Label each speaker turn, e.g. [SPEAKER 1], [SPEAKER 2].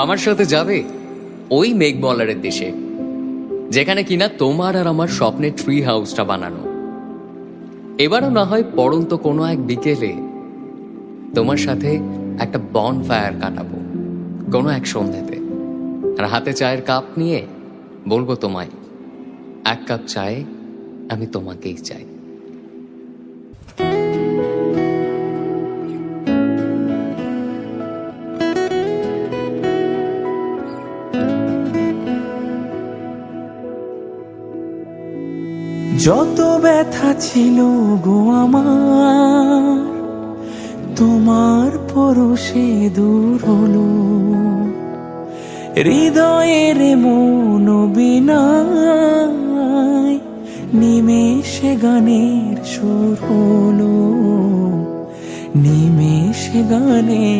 [SPEAKER 1] আমার সাথে যাবে ওই মেঘমলারের দেশে, যেখানে কিনা তোমার আর আমার স্বপ্নের ট্রি হাউসটা বানানো। এবারও না হয় পড়ন্ত কোনো এক বিকেলে তোমার সাথে একটা বন ফায়ার কাটাবো কোনো এক সন্ধ্যেতে, আর হাতে চায়ের কাপ নিয়ে বলবো তোমায়, এক কাপ চায়ে আমি তোমাকেই চাই।
[SPEAKER 2] যত ব্যথা ছিল গো আমার, তোমার পরশে দূর হলো। হৃদয়ের মন বিনায় নিমেষে গানের সুর হলো, নিমেষে গানের